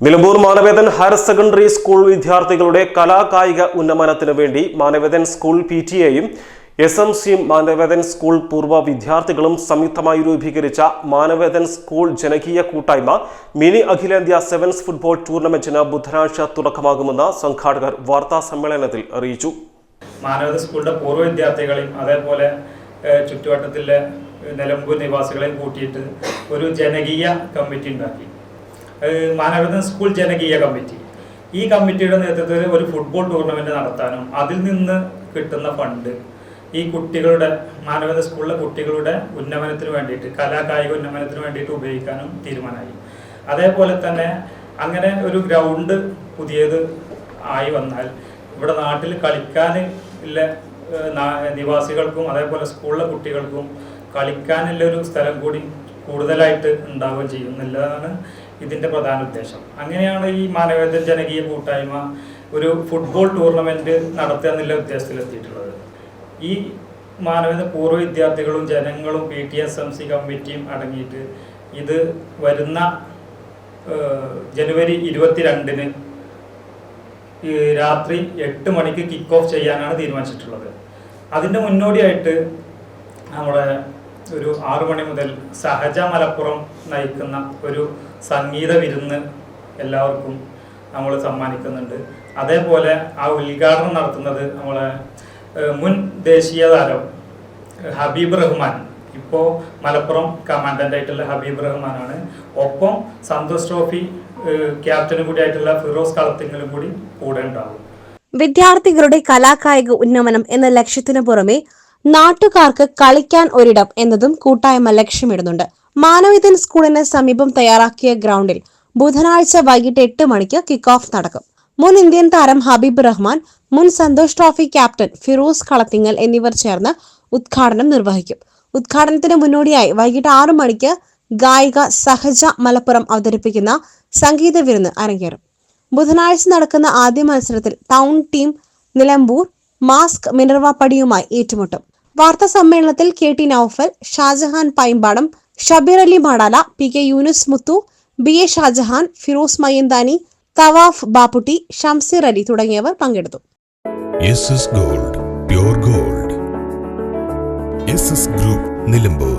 Nilambur Manavedan higher secondary school വിദ്യാർത്ഥികളുടെ കലാകായിക ഉന്നമനത്തിനു വേണ്ടി മാനവേദൻ സ്കൂൾ PTA-യും SMC-യും മാനവേദൻ സ്കൂൾ പൂർവ്വ വിദ്യാർത്ഥികളും സംയുക്തമായി രൂപീകരിച്ച മാനവേദൻ സ്കൂൾ ജനകീയ കൂട്ടായ്മ മിനി അഖിലേന്ത്യാ സെവൻസ് ഫുട്ബോൾ ടൂർണമെന്റിന് ബുധനാഴ്ച തുടക്കമാകുമെന്ന് സംഘാടകർ വാർത്താ സമ്മേളനത്തിൽ അറിയിച്ചു. മാനവേദൻ സ്കൂളിന്റെ പൂർവ്വ വിദ്യാർത്ഥികളെയും അതേപോലെ ചുറ്റുവട്ടത്തിലെ നിലമ്പൂർ നിവാസികളെയും കൂട്ടിയിട്ട് ഒരു ജനകീയ കമ്മിറ്റി ഉണ്ടാക്കി. മാനവേദൻ സ്കൂൾ ജനകീയ കമ്മിറ്റി ഈ കമ്മിറ്റിയുടെ നേതൃത്വത്തിൽ ഒരു ഫുട്ബോൾ ടൂർണമെന്റ് നടത്താനും അതിൽ നിന്ന് കിട്ടുന്ന ഫണ്ട് ഈ കുട്ടികളുടെ മാനവേദൻ സ്കൂളിലെ കുട്ടികളുടെ ഉന്നമനത്തിന് വേണ്ടിയിട്ട് കലാകായിക ഉന്നമനത്തിന് വേണ്ടിയിട്ട് ഉപയോഗിക്കാനും തീരുമാനമായി. അതേപോലെ തന്നെ അങ്ങനെ ഒരു ഗ്രൗണ്ട് പുതിയത് ആയി വന്നാൽ ഇവിടെ നാട്ടിൽ കളിക്കാൻ ഉള്ള നിവാസികൾക്കും അതേപോലെ സ്കൂളിലെ കുട്ടികൾക്കും കളിക്കാനുള്ള ഒരു സ്ഥലം കൂടി കൂടുതലായിട്ട് ഉണ്ടാവുകയും ചെയ്യുന്നില്ലതാണ് ഇതിൻ്റെ പ്രധാന ഉദ്ദേശം. അങ്ങനെയാണ് ഈ മാനവേദൻ ജനകീയ കൂട്ടായ്മ ഒരു ഫുട്ബോൾ ടൂർണമെന്റ് നടത്തുക എന്നുള്ള ഉദ്ദേശത്തിലെത്തിയിട്ടുള്ളത്. ഈ മാനവേദൻ പൂർവ്വ വിദ്യാർത്ഥികളും ജനങ്ങളും PTA SMC കമ്മിറ്റിയും അടങ്ങിയിട്ട് ഇത് വരുന്ന ജനുവരി 22-ന് രാത്രി 8 മണിക്ക് കിക്ക് ഓഫ് ചെയ്യാനാണ് തീരുമാനിച്ചിട്ടുള്ളത്. അതിൻ്റെ മുന്നോടിയായിട്ട് നമ്മുടെ ഒരു 6 മണി മുതൽ സഹജ മലപ്പുറം നയിക്കുന്ന ഒരു സംഗീത വിരുന്ന് എല്ലാവർക്കും നമ്മൾ സമ്മാനിക്കുന്നുണ്ട്. അതേപോലെ ആ ഉദ്ഘാടനം നടത്തുന്നത് നമ്മളെ മുൻ ദേശീയ താരം ഹബീബ് റഹ്മാൻ, ഇപ്പോൾ മലപ്പുറം കമാൻഡൻ്റ് ആയിട്ടുള്ള ഹബീബ് റഹ്മാനാണ്. ഒപ്പം സന്തോഷ് ട്രോഫി ക്യാപ്റ്റനും കൂടി ആയിട്ടുള്ള ഫിറോസ് കളത്തിങ്ങലും കൂടെ ഉണ്ടാവും. വിദ്യാർത്ഥികളുടെ കലാകായിക ഉന്നമനം എന്ന ലക്ഷ്യത്തിനു പുറമെ നാട്ടുകാർക്ക് കളിക്കാൻ ഒരിടം എന്നതും കൂട്ടായ്മ ലക്ഷ്യമിടുന്നുണ്ട്. മാനവേദൻ സ്കൂളിന് സമീപം തയ്യാറാക്കിയ ഗ്രൗണ്ടിൽ ബുധനാഴ്ച വൈകിട്ട് 8 മണിക്ക് കിക്ക് ഓഫ് നടക്കും. മുൻ ഇന്ത്യൻ താരം ഹബീബ് റഹ്മാൻ, മുൻ സന്തോഷ് ട്രോഫി ക്യാപ്റ്റൻ ഫിറോസ് കളത്തിങ്ങൽ എന്നിവർ ചേർന്ന് ഉദ്ഘാടനം നിർവഹിക്കും. ഉദ്ഘാടനത്തിന് മുന്നോടിയായി വൈകിട്ട് 6 മണിക്ക് ഗായിക സഹജ മലപ്പുറം അവതരിപ്പിക്കുന്ന സംഗീത വിരുന്ന് അരങ്ങേറും. ബുധനാഴ്ച നടക്കുന്ന ആദ്യ മത്സരത്തിൽ town team Nilambur Mask Minerva പടിയുമായി ഏറ്റുമുട്ടും. വാർത്താ സമ്മേളനത്തിൽ KT നൌഫൽ, ഷാജഹാൻ പൈമ്പാടം, ഷബീർ അലി മാടാല, PK യൂനുസ് മുത്തു, BA ഷാജഹാൻ, ഫിറോസ് മയ്യന്താനി, തവാഫ് ബാപ്പുട്ടി, ഷംസീർ അലി തുടങ്ങിയവർ പങ്കെടുത്തു. SS Gold, Pure Gold. SS Group, Nilambur.